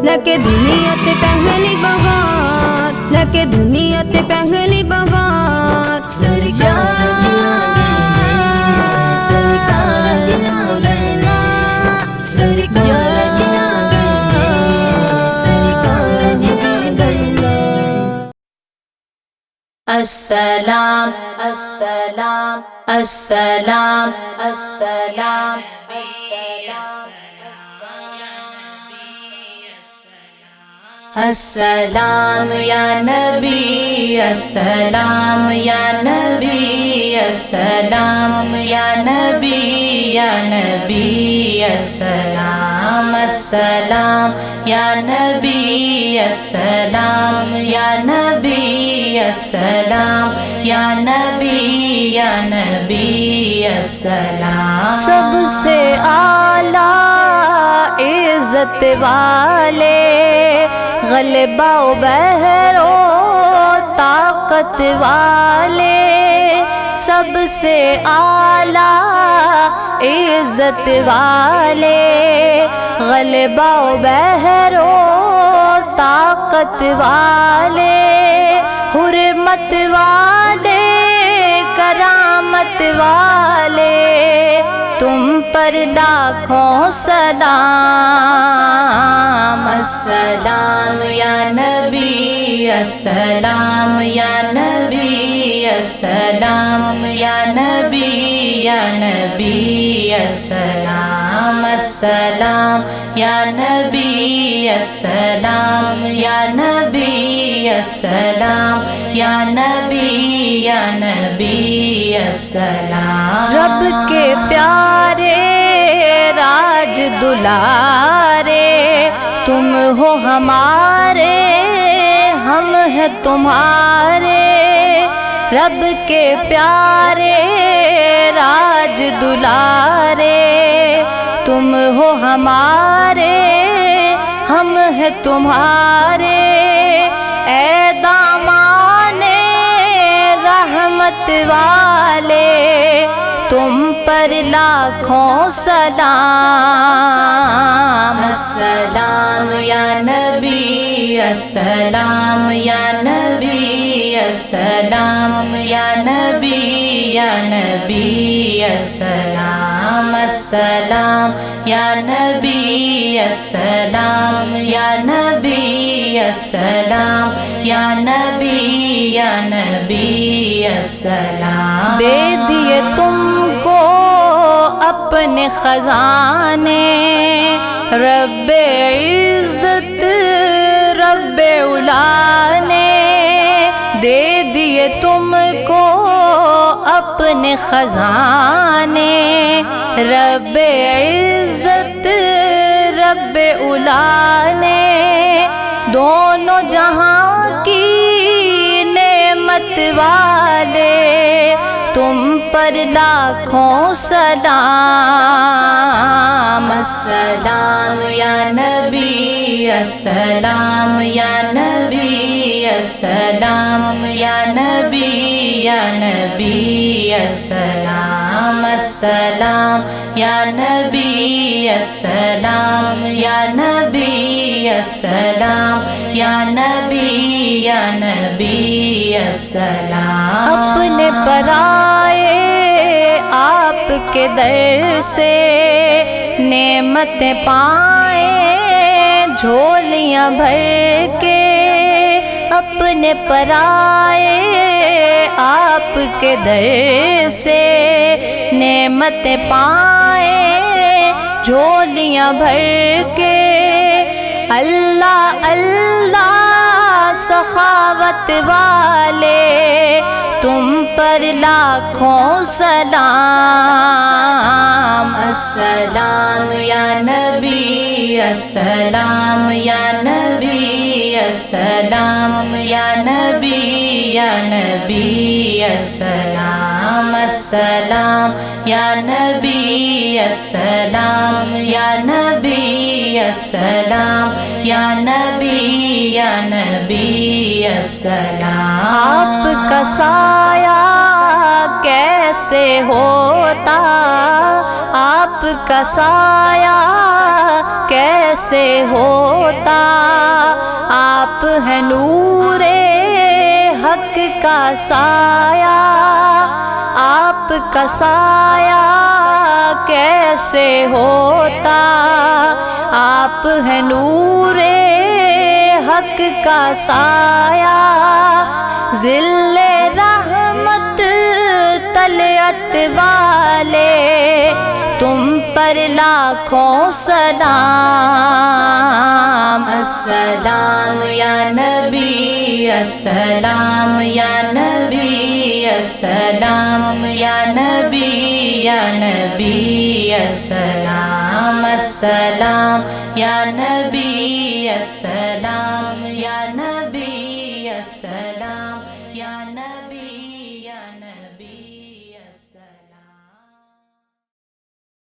لکے دنیا تے پہلی بغات، لکے دنیا تے پہلی بغات، سرکار السلام السلام السلام السلام السلام یا نبی السلام یا نبی السلام یا نبی یا نبی السلام السلام یا نبی السلام یا نبی السلام یا نبی یا نبی السلام سب سے اعلیٰ عزت والے غلبہ و بہر و طاقت والے سب سے اعلیٰ عزت والے غلبہ و بہر و طاقت والے حرمت والے کرامت والے تم پر لاکھوں سلام السلام یا نبی السلام یا نبی السلام یا نبی یا نبی السلام السلام یا نبی السلام یا نبی السلام یا نبی یا نبی السلام رب کے پیارے راج دلارے تم ہو ہمارے ہم ہیں تمہارے رب کے پیارے راج دلارے تم ہو ہمارے ہم ہیں تمہارے اے دامان رحمت والے تم پر لاکھوں سلام السلام یا نبی السلام یا نبی السلام یا نبی یا نبی السلام السلام یا نبی السلام یا نبی السلام یا نبی یا نبی السلام دے دیے تم کو اپنے خزانے رب عزت رب اولا نے دے دیے تم کو اپنے خزانے رب عزت رب اولا نے دونوں جہاں کی نعمت والے تم پر لاکھوں سلام السلام یا نبی السلام یا نبی السلام یا نبی یا نبی السلام السلام یا نبی السلام یا نبی السلام یا نبی یا نبی السلام اپنے پرائے آپ کے در سے نعمتیں پائیں جھولیاں بھر کے اپنے پرائے آپ کے در سے نعمتیں پائیں جھولیاں بھر کے اللہ اللہ سخاوت والے تم پر لاکھوں سلام السلام یا نبی السلام یا نبی السلام یا نبی یا نبی السلام السلام یا نبی السلام یا نبی السلام یا نبی یا نبی السلام آپ کا سایہ کیسے ہوتا آپ کا سایہ کیسے ہوتا ہے نور حق کا سایہ، آپ کا سایہ کیسے ہوتا؟ آپ ہے نور حق کا سایہ، ذل رحمت طلعت والے، تم پر لاکھوں سلام۔ السلام یا نبی، السلام یا نبی، السلام یا نبی، یا نبی السلام، السلام یا نبی، السلام یا نبی، السلام۔